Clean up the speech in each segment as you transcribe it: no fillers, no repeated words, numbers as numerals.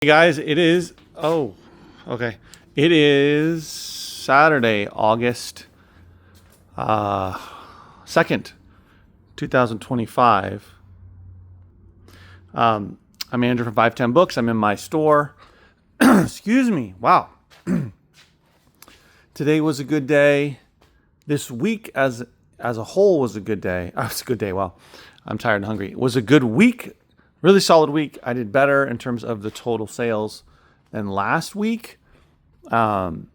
Hey guys, it is Saturday, August 2nd, 2025. I'm Andrew from 510 Books. I'm in my store. Excuse me. Wow. Today was a good day. This week as a whole was a good day. Oh, it's a good day. Wow. I'm tired and hungry. It was a good week. Really solid week. I did better in terms of the total sales than last week. And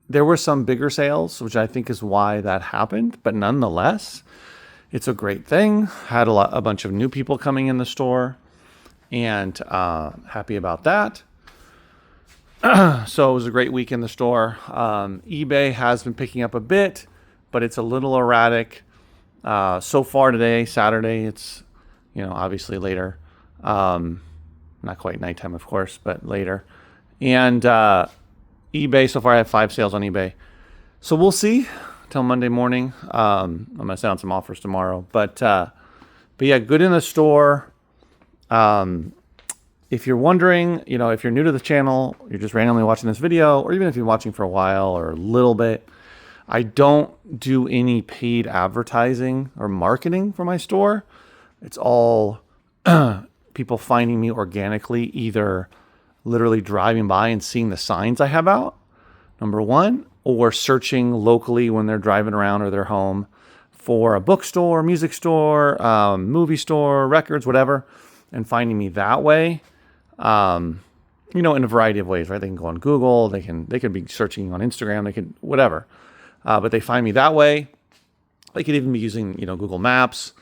there were some bigger sales, which I think is why that happened. But nonetheless, it's a great thing. Had a bunch of new people coming in the store, and happy about that. So it was a great week in the store. eBay has been picking up a bit, but it's a little erratic. So far today, Saturday, it's, obviously later. Not quite nighttime, of course, but later. And eBay, so far I have 5 sales on eBay. So we'll see till Monday morning. I'm going to send out some offers tomorrow. But yeah, good in the store. If you're wondering, if you're new to the channel, you're just randomly watching this video, or even if you're watching for a while or a little bit, I don't do any paid advertising or marketing for my store. It's all people finding me organically, either literally driving by and seeing the signs I have out, number one, or searching locally when they're driving around or they're home for a bookstore, music store, movie store, records, whatever, and finding me that way. In a variety of ways, right? They can go on Google, they could be searching on Instagram, they could whatever. But they find me that way. They could even be using, Google Maps,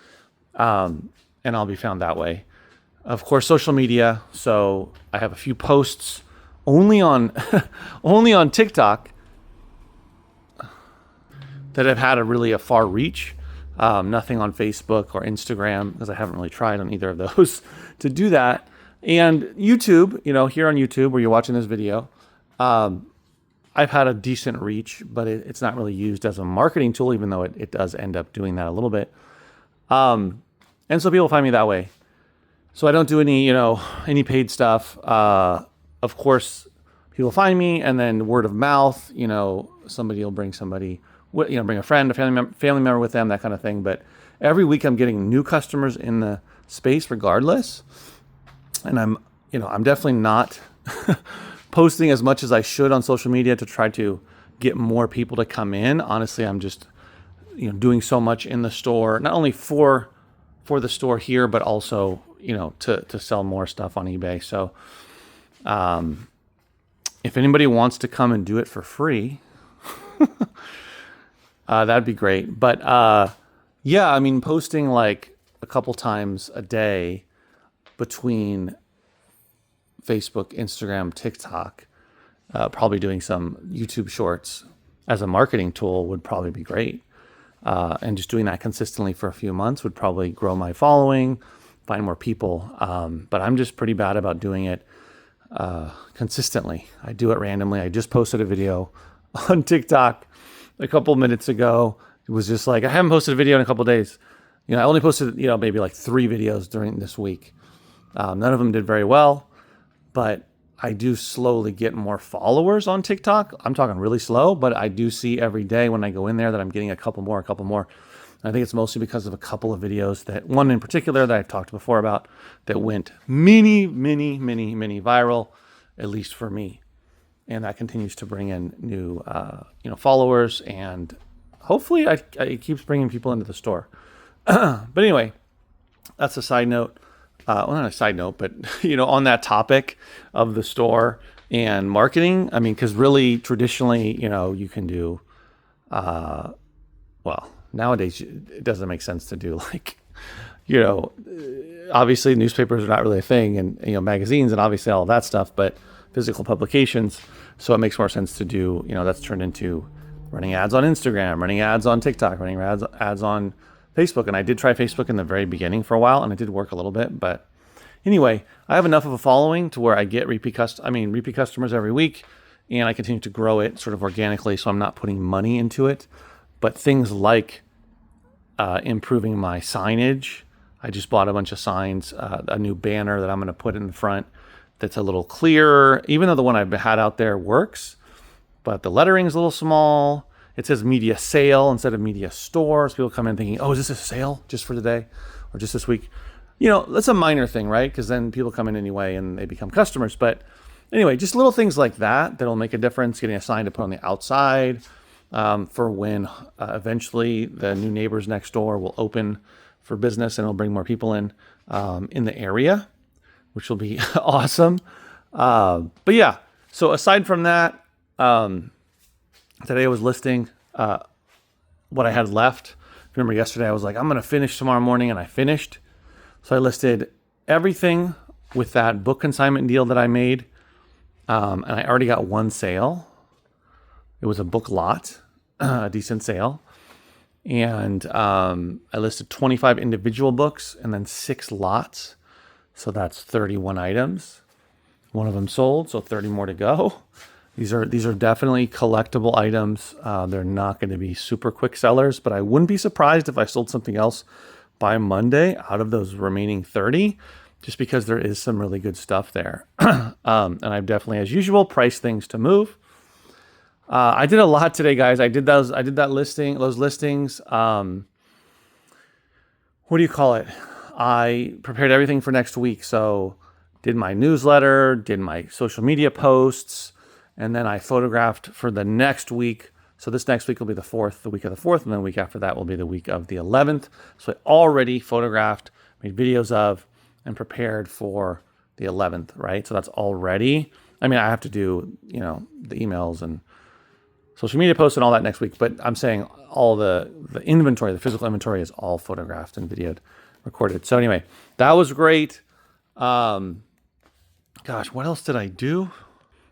and I'll be found that way. Of course, social media. So I have a few posts only on only on TikTok that have had a far reach. Nothing on Facebook or Instagram, because I haven't really tried on either of those to do that. And YouTube, here on YouTube where you're watching this video, I've had a decent reach, but it's not really used as a marketing tool, even though it does end up doing that a little bit. And so people find me that way. So I don't do any paid stuff. Of course, people find me, and then word of mouth, somebody will bring somebody, bring a friend, a family member with them, that kind of thing. But every week I'm getting new customers in the space regardless. And I'm definitely not posting as much as I should on social media to try to get more people to come in. Honestly, I'm just, doing so much in the store, not only for the store here, but also, to sell more stuff on eBay. So, if anybody wants to come and do it for free, that'd be great. But, posting like a couple times a day between Facebook, Instagram, TikTok, probably doing some YouTube shorts as a marketing tool would probably be great. And just doing that consistently for a few months would probably grow my following, find more people. But I'm just pretty bad about doing it consistently. I do it randomly. I just posted a video on TikTok a couple minutes ago. It was just like, I haven't posted a video in a couple days. I only posted, maybe like 3 videos during this week. None of them did very well, but I do slowly get more followers on TikTok. I'm talking really slow, but I do see every day when I go in there that I'm getting a couple more. I think it's mostly because of a couple of videos, that one in particular that I've talked before about, that went mini viral, at least for me. And that continues to bring in new, followers, and hopefully it keeps bringing people into the store. But anyway, that's a side note. Well, not a side note, but, on that topic of the store and marketing, because really traditionally, you can do, nowadays it doesn't make sense to do obviously newspapers are not really a thing, and, magazines and obviously all of that stuff, but physical publications. So it makes more sense to do, that's turned into running ads on Instagram, running ads on TikTok, running ads on Facebook. And I did try Facebook in the very beginning for a while, and it did work a little bit. But anyway, I have enough of a following to where I get repeat customers every week, and I continue to grow it sort of organically. So I'm not putting money into it, but things like improving my signage, I just bought a bunch of signs, a new banner that I'm going to put in the front that's a little clearer, even though the one I've had out there works, but the lettering is a little small. It says media sale instead of media store. So people come in thinking, oh, is this a sale just for today or just this week? That's a minor thing, right? Because then people come in anyway and they become customers. But anyway, just little things like that'll make a difference. Getting a sign to put on the outside for when eventually the new neighbors next door will open for business and it'll bring more people in the area, which will be awesome. But yeah, so aside from that, today I was listing what I had left. Remember yesterday I was like, I'm going to finish tomorrow morning, and I finished. So I listed everything with that book consignment deal that I made. And I already got one sale. It was a book lot, a decent sale. And I listed 25 individual books and then 6 lots. So that's 31 items. One of them sold, so 30 more to go. These are definitely collectible items. They're not going to be super quick sellers, but I wouldn't be surprised if I sold something else by Monday out of those remaining 30, just because there is some really good stuff there. And I've definitely, as usual, priced things to move. I did a lot today, guys. I did those listings. What do you call it? I prepared everything for next week. So did my newsletter, did my social media posts, and then I photographed for the next week. So this next week will be the week of the 4th, and then the week after that will be the week of the 11th. So I already photographed, made videos of, and prepared for the 11th, right? So that's already, I have to do, the emails and social media posts and all that next week, but I'm saying all the inventory, the physical inventory is all photographed and videoed, recorded. So anyway, that was great. Gosh, what else did I do?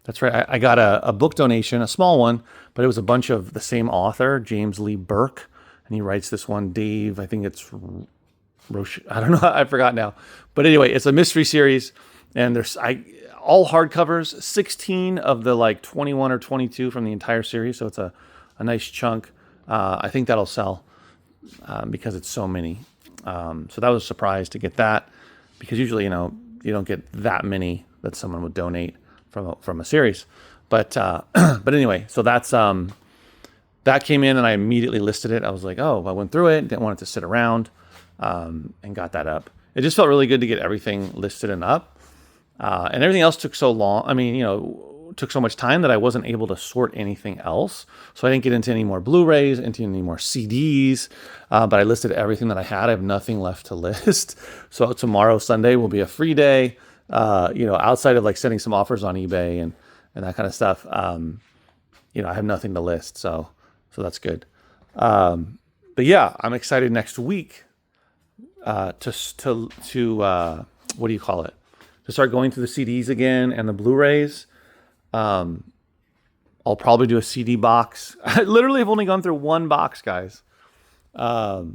That's right. I got a book donation, a small one, but it was a bunch of the same author, James Lee Burke. And he writes this one, Dave, I think it's Roche. I don't know. I forgot now. But anyway, it's a mystery series. And there's all hardcovers, 16 of the 21 or 22 from the entire series. So it's a nice chunk. I think that'll sell because it's so many. So that was a surprise to get that, because usually, you don't get that many that someone would donate from a series. But anyway, so that's that came in and I immediately listed it. I was like, I went through it, didn't want it to sit around, and got that up. It just felt really good to get everything listed and up. And everything else took so long. Took so much time that I wasn't able to sort anything else. So I didn't get into any more Blu-rays, into any more CDs, but I listed everything that I had. I have nothing left to list. So tomorrow, Sunday, will be a free day. Outside of setting some offers on eBay and that kind of stuff, I have nothing to list. So that's good. But yeah, I'm excited next week, to what do you call it? To start going through the CDs again and the Blu-rays. I'll probably do a CD box. I literally have only gone through one box, guys. Out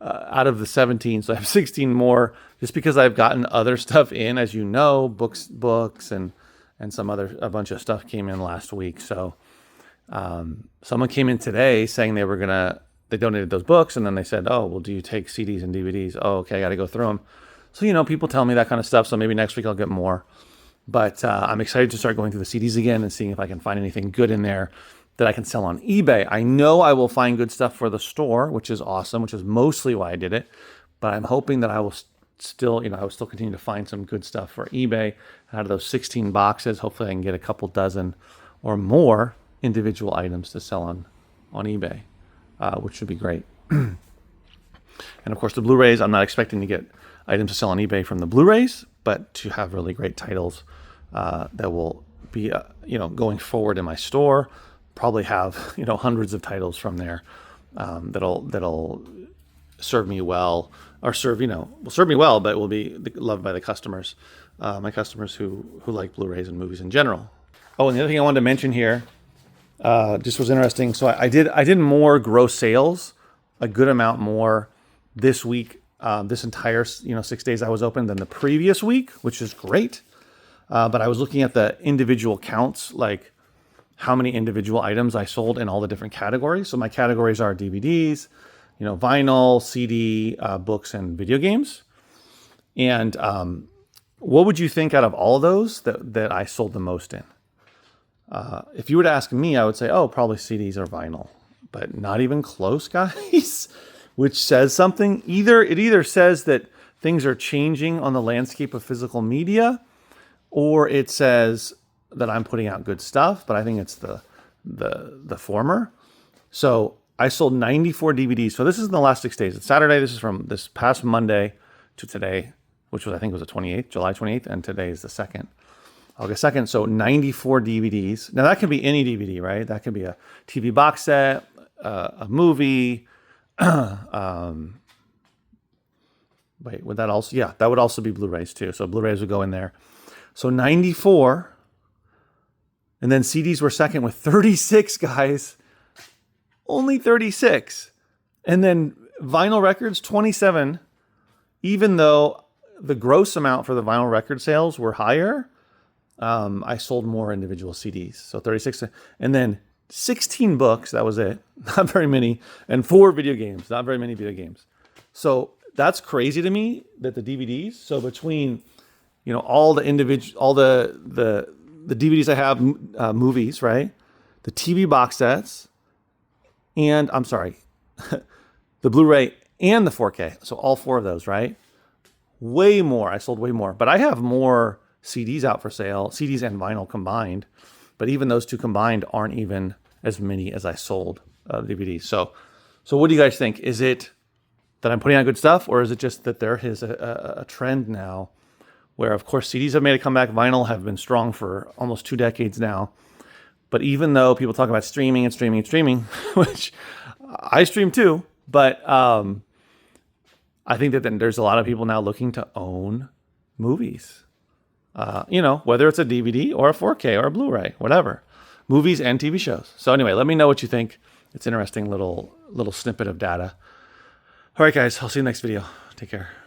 of the 17, so I have 16 more, just because I've gotten other stuff in, as you know, books, and a bunch of stuff came in last week. So someone came in today saying they donated those books, and then they said, oh, well, do you take CDs and DVDs? Oh, okay, I got to go through them. So, people tell me that kind of stuff. So maybe next week I'll get more. But I'm excited to start going through the CDs again and seeing if I can find anything good in there that I can sell on eBay. I know I will find good stuff for the store, which is awesome, which is mostly why I did it. But I'm hoping that I will still continue to find some good stuff for eBay out of those 16 boxes. Hopefully I can get a couple dozen or more individual items to sell on eBay, which should be great. And of course, the Blu-rays, I'm not expecting to get items to sell on eBay from the Blu-rays, but to have really great titles that will be, going forward in my store. Probably have, hundreds of titles from there that'll serve me well, or will serve me well, but will be loved by the customers, my customers who like Blu-rays and movies in general. Oh, and the other thing I wanted to mention here, just was interesting. So I did more gross sales, a good amount more this week, this entire 6 days I was open than the previous week, which is great. But I was looking at the individual counts, like how many individual items I sold in all the different categories. So my categories are DVDs, vinyl, CD, books, and video games. And what would you think out of all of those that I sold the most in? If you were to ask me, I would say, oh, probably CDs or vinyl, but not even close, guys, which says something. It either says that things are changing on the landscape of physical media, or it says that I'm putting out good stuff, but I think it's the former. So I sold 94 DVDs. So this is in the last 6 days. It's Saturday. This is from this past Monday to today, which was, I think, was the 28th, July 28th, and today is the 2nd, August 2nd. So 94 DVDs. Now that can be any DVD, right? That could be a TV box set, a movie. Wait, would that also? Yeah, that would also be Blu-rays too. So Blu-rays would go in there. So 94. And then CDs were second with 36, guys. Only 36. And then vinyl records, 27. Even though the gross amount for the vinyl record sales were higher, I sold more individual CDs. So 36. And then 16 books, that was it. Not very many. And 4 video games. Not very many video games. So that's crazy to me that the DVDs, so between, all the DVDs I have, movies, right? The TV box sets, and I'm sorry, the Blu-ray and the 4K. So all 4 of those, right? Way more. I sold way more. But I have more CDs out for sale, CDs and vinyl combined. But even those two combined aren't even as many as I sold DVDs. So what do you guys think? Is it that I'm putting out good stuff, or is it just that there is a trend now where, of course, CDs have made a comeback, vinyl have been strong for almost 2 decades now. But even though people talk about streaming, which I stream too, but I think that then there's a lot of people now looking to own movies. Whether it's a DVD or a 4K or a Blu-ray, whatever. Movies and TV shows. So anyway, let me know what you think. It's an interesting little snippet of data. All right, guys, I'll see you next video. Take care.